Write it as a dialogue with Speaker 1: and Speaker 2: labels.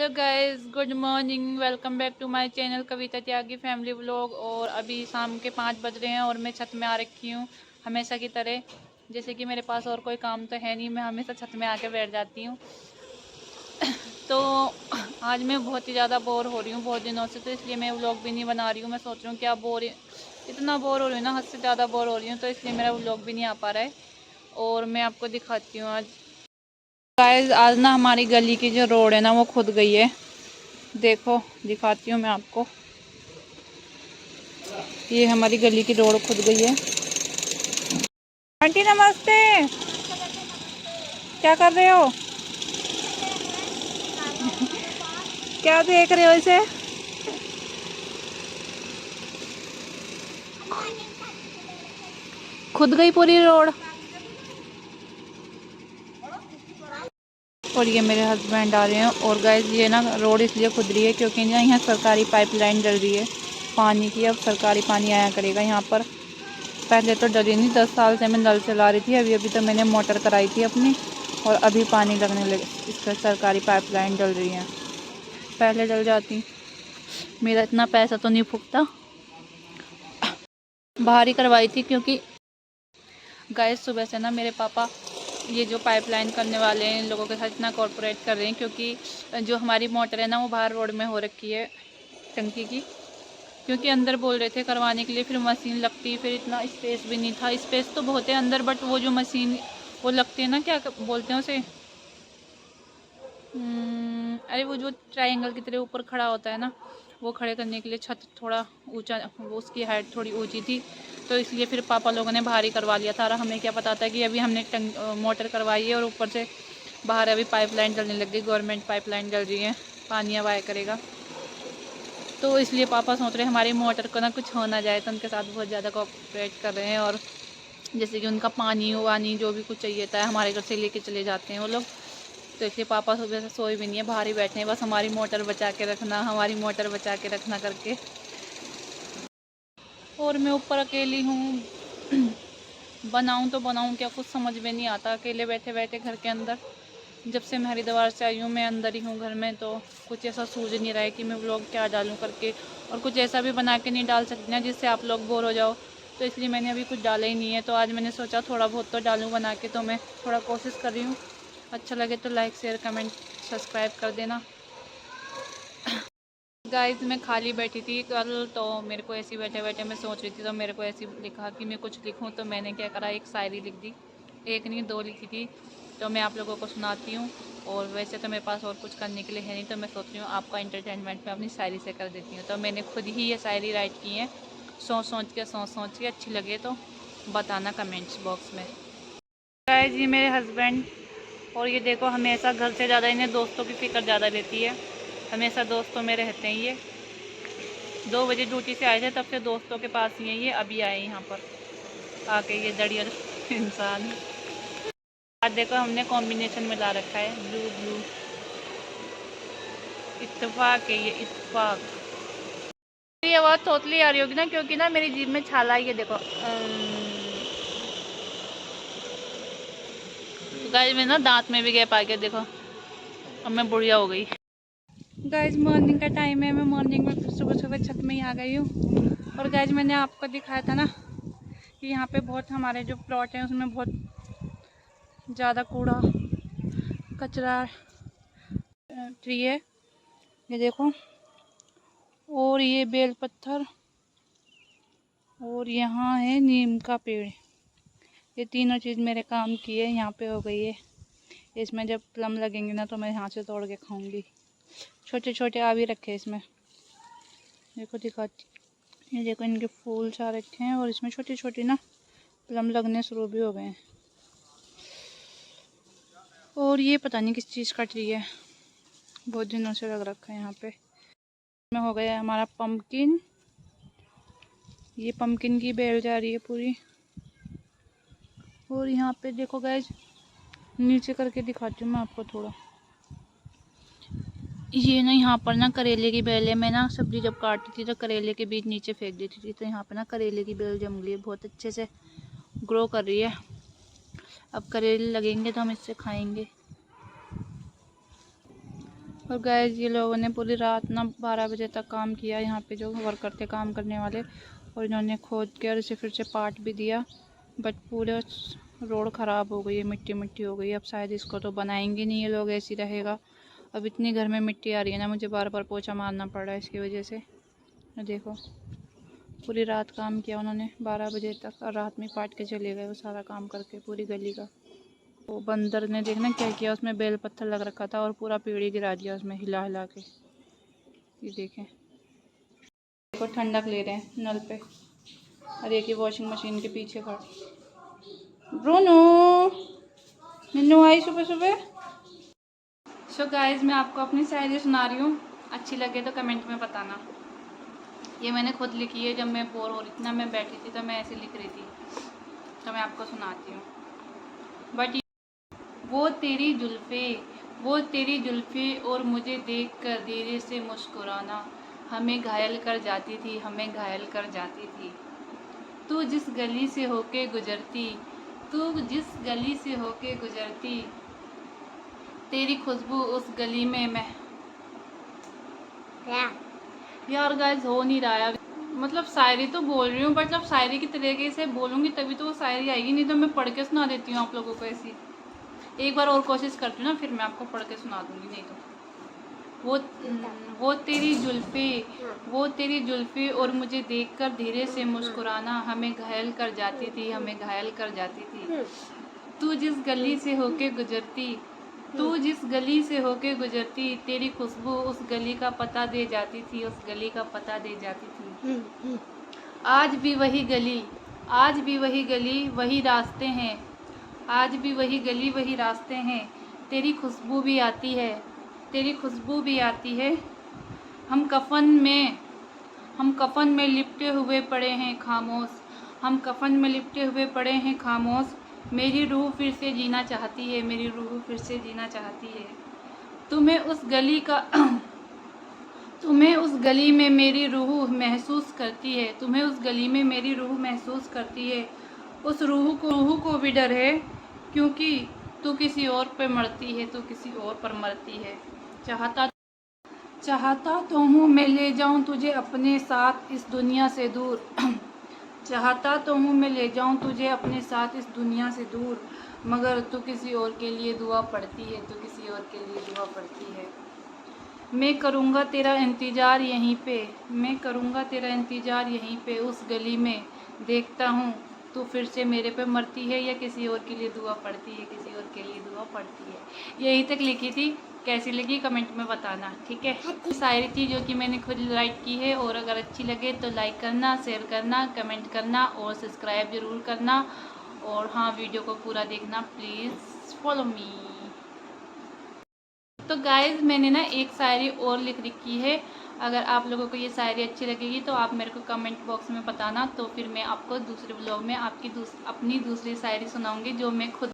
Speaker 1: Hello guys, good morning. Welcome back to my channel Kavita Tyagi family vlog. और अभी शाम के 5 बज रहे हैं और मैं छत में आ रखी हूँ हमेशा की तरह। जैसे कि मेरे पास और कोई काम तो है नहीं, मैं हमेशा छत में आके बैठ जाती हूँ। तो आज मैं बहुत ही ज़्यादा बोर हो रही हूँ बहुत दिनों से, तो इसलिए मैं व्लॉग भी नहीं बना रही हूँ। मैं सोच रही हूँ क्या इतना बोर हो रही हूँ ना, हद से ज़्यादा बोर हो रही हूँ, तो इसलिए मेरा व्लॉग भी नहीं आ पा रहा है। और मैं आपको दिखाती हूँ आज। गाइस, आज ना हमारी गली की जो रोड है ना वो खुद गई है। देखो, दिखाती हूँ मैं आपको। ये हमारी गली की रोड खुद गई है। आंटी नमस्ते, क्या कर रहे हो? क्या देख रहे हो इसे? खुद गई पूरी रोड। और ये मेरे हस्बैंड आ रहे हैं। और गाइस, ये ना रोड इसलिए खुद रही है क्योंकि ना यहाँ सरकारी पाइपलाइन डल रही है पानी की। अब सरकारी पानी आया करेगा यहाँ पर। पहले तो डली नहीं, 10 साल से मैं नल चला रही थी। अभी अभी तो मैंने मोटर कराई थी अपनी, और अभी पानी लगने लगे। इसका सरकारी पाइपलाइन डल रही है। पहले डल जाती, मेरा इतना पैसा तो नहीं फूकता। बाहर ही करवाई थी क्योंकि गाइस सुबह से ना मेरे पापा ये जो पाइपलाइन करने वाले हैं इन लोगों के साथ इतना कॉर्पोरेट कर रहे हैं, क्योंकि जो हमारी मोटर है ना वो बाहर रोड में हो रखी है टंकी की। क्योंकि अंदर बोल रहे थे करवाने के लिए, फिर मशीन लगती, फिर इतना स्पेस भी नहीं था। स्पेस तो बहुत है अंदर, बट वो जो मशीन वो लगती है ना, क्या बोलते हैं उसे, अरे वो जो ट्रायंगल की तरह ऊपर खड़ा होता है ना, वो खड़े करने के लिए छत थोड़ा ऊंचा, वो उसकी हाइट थोड़ी ऊंची थी, तो इसलिए फिर पापा लोगों ने बाहर ही करवा लिया था। और हमें क्या पता था कि अभी हमने मोटर करवाई है और ऊपर से बाहर अभी पाइपलाइन डलने लग गई। गवर्नमेंट पाइपलाइन डल रही है, पानी अब आया करेगा। तो इसलिए पापा सोच रहे हैं हमारी मोटर को ना कुछ हो ना जाए, तो उनके साथ बहुत ज़्यादा कोऑपरेट कर रहे हैं। और जैसे कि उनका पानी वानी जो भी कुछ चाहिए था हमारे घर से लेके चले जाते हैं वो लोग। तो इसलिए पापा सुबह से सोए भी नहीं है, बाहर ही बैठे हैं, बस हमारी मोटर बचा के रखना, हमारी मोटर बचा के रखना करके। और मैं ऊपर अकेली हूँ। बनाऊँ तो बनाऊँ क्या, कुछ समझ में नहीं आता अकेले बैठे बैठे घर के अंदर। जब से मैं हरिद्वार से आई हूँ मैं अंदर ही हूँ घर में, तो कुछ ऐसा सूझ नहीं रहा है कि मैं व्लॉग क्या डालूँ करके। और कुछ ऐसा भी बना के नहीं डाल सकती ना जिससे आप लोग बोर हो जाओ, तो इसलिए मैंने अभी कुछ डाला ही नहीं है। तो आज मैंने सोचा थोड़ा बहुत तो डालूँ बना के, तो मैं थोड़ा कोशिश कर रही हूँ। अच्छा लगे तो लाइक शेयर कमेंट सब्सक्राइब कर देना। गाइस, मैं खाली बैठी थी कल, तो मेरे को ऐसी बैठे बैठे मैं सोच रही थी, तो मेरे को ऐसी लिखा कि मैं कुछ लिखूं। तो मैंने क्या करा, एक शायरी लिख दी। एक नहीं, 2 लिखी थी, तो मैं आप लोगों को सुनाती हूँ। और वैसे तो मेरे पास और कुछ करने के लिए है नहीं, तो मैं सोच रही हूँ आपका एंटरटेनमेंट मैं अपनी शायरी से कर देती हूँ। तो मैंने खुद ही ये शायरी राइट की है, सोच सोच के। अच्छी लगे तो बताना कमेंट्स बॉक्स में। गाइस, ये मेरे हस्बैंड। और ये देखो, हमेशा घर से ज़्यादा इन्हें दोस्तों की फिक्र ज़्यादा रहती है। हमेशा दोस्तों में रहते हैं ये। 2 बजे ड्यूटी से आए थे, तब से दोस्तों के पास ही हैं ये। अभी आए यहाँ पर आके, ये दड़िया इंसान। आज देखो, हमने कॉम्बिनेशन मिला रखा है, ब्लू ब्लू। इत्तेफाक है ये, इत्तेफाक। ये आवाज़ तोतली आ रही होगी ना, क्योंकि ना मेरी जीभ में छाला है, ये देखो। गाइस, में ना दांत में भी गैप आ गया, देखो। अब मैं बुढ़िया हो गई। गाइस, मॉर्निंग का टाइम है, मैं मॉर्निंग में सुबह सुबह छत में ही आ गई हूँ। और गाइस, मैंने आपको दिखाया था ना कि यहाँ पे बहुत, हमारे जो प्लॉट है उसमें बहुत ज़्यादा कूड़ा कचरा ट्री है, ये देखो। और ये बेल पत्थर, और यहाँ है नीम का पेड़। ये तीनों चीज़ मेरे काम की है, यहाँ पे हो गई है। इसमें जब प्लम लगेंगे ना तो मैं यहाँ से तोड़ के खाऊंगी। छोटे छोटे आ भी रखे इसमें, देखो दिखाती। ये देखो, इनके फूल सा रखे हैं, और इसमें छोटी छोटी ना प्लम लगने शुरू भी हो गए हैं। और ये पता नहीं किस चीज़ का ट्री है, बहुत दिनों से लग रखा है यहाँ पे। में हो गया हमारा पम्पकिन। ये पम्पकिन की बेल जा रही है पूरी। और यहाँ पे देखो गाइज, नीचे करके दिखाती हूँ मैं आपको थोड़ा। ये ना यहाँ पर ना करेले की बेल है। मैं ना सब्जी जब काटती थी तो करेले के बीज नीचे फेंक देती थी, तो यहाँ पे ना करेले की बेल जम गई है, बहुत अच्छे से ग्रो कर रही है। अब करेले लगेंगे तो हम इससे खाएंगे। और गाइस ये लोगों ने पूरी रात ना 12 बजे तक काम किया यहाँ पे, जो वर्कर थे काम करने वाले, और इन्होंने खोद के और इसे फिर से पार्ट भी दिया। बट पूरे रोड ख़राब हो गई है, मिट्टी मिट्टी हो गई है। अब शायद इसको तो बनाएंगे नहीं ये लोग, ऐसे ही रहेगा। अब इतनी घर में मिट्टी आ रही है ना, मुझे बार बार पोछा मारना पड़ रहा है इसकी वजह से। देखो पूरी रात काम किया उन्होंने 12 बजे तक, और रात में पाट के चले गए वो सारा काम करके पूरी गली का। वो बंदर ने देखना क्या किया, उसमें बेल पत्थर लग रखा था और पूरा पेड़ ही गिरा दिया उसमें हिला हिला के। ये देखें, देखो ठंडक ले रहे हैं नल पे, और एक ही वॉशिंग मशीन के पीछे खड़ा। ब्रूनो निन्नू आई सुबह सुबह। सो गाइस मैं आपको अपनी शायरी सुना रही हूँ, अच्छी लगे तो कमेंट में बताना। ये मैंने खुद लिखी है, जब मैं बोर हो रही थी ना, मैं बैठी थी तो मैं ऐसे लिख रही थी, तो मैं आपको सुनाती हूँ। बट वो तेरी जुल्फ़े और मुझे देख कर धीरे से मुस्कुराना हमें घायल कर जाती थी, हमें घायल कर जाती थी। तू जिस गली से होके गुजरती, तू जिस गली से होके गुजरती, तेरी खुशबू उस गली में मैं। यार गाइस हो नहीं रहा है, मतलब शायरी तो बोल रही हूँ, बट अब शायरी की तरीके से बोलूँगी तभी तो वो शायरी आएगी, नहीं तो मैं पढ़ के सुना देती हूँ आप लोगों को ऐसी। एक बार और कोशिश करती हूँ ना, फिर मैं आपको पढ़ के सुना दूँगी। नहीं तो वो तेरी जुल्फ़ी और मुझे देखकर धीरे से मुस्कुराना हमें घायल कर जाती थी, हमें घायल कर जाती थी। तू जिस गली से होके गुजरती, तू जिस गली से होके गुजरती, तेरी खुशबू उस गली का पता दे जाती थी, उस गली का पता दे जाती थी। आज भी वही गली, आज भी वही गली, वही रास्ते हैं, आज भी वही गली वही रास्ते हैं, तेरी खुशबू भी आती है, तेरी खुशबू भी आती है। हम कफन में लिपटे हुए पड़े हैं खामोश, हम कफन में लिपटे हुए पड़े हैं खामोश, मेरी रूह फिर से जीना चाहती है, मेरी रूह फिर से जीना चाहती है। तुम्हें उस गली में मेरी रूह महसूस करती है, तुम्हें उस गली में मेरी रूह महसूस करती है। उस रूह को भी डर है, क्योंकि तू किसी और पे मरती है, तू किसी और पर मरती है। चाहता तो हूँ मैं ले जाऊँ तुझे अपने साथ इस दुनिया से दूर चाहता तो हूँ मैं ले जाऊँ तुझे अपने साथ इस दुनिया से दूर, मगर तू किसी और के लिए दुआ पड़ती है, तू किसी और के लिए दुआ पड़ती है। मैं करूँगा तेरा इंतज़ार यहीं पे, मैं करूँगा तेरा इंतज़ार यहीं पे, उस गली में देखता हूँ तू फिर से मेरे पे मरती है या किसी और के लिए दुआ पड़ती है, किसी और के लिए दुआ पड़ती है। यही तक लिखी थी, कैसी लगी कमेंट में बताना, ठीक है। शायरी थी जो कि मैंने खुद राइट की है, और अगर अच्छी लगे तो लाइक करना, शेयर करना, कमेंट करना और सब्सक्राइब ज़रूर करना। और हाँ, वीडियो को पूरा देखना प्लीज़, फॉलो मी। तो गाइज़ मैंने ना एक शायरी और लिख रखी है, अगर आप लोगों को ये शायरी अच्छी लगेगी तो आप मेरे को कमेंट बॉक्स में बताना, तो फिर मैं आपको दूसरे ब्लॉग में अपनी दूसरी शायरी सुनाऊंगी जो मैं खुद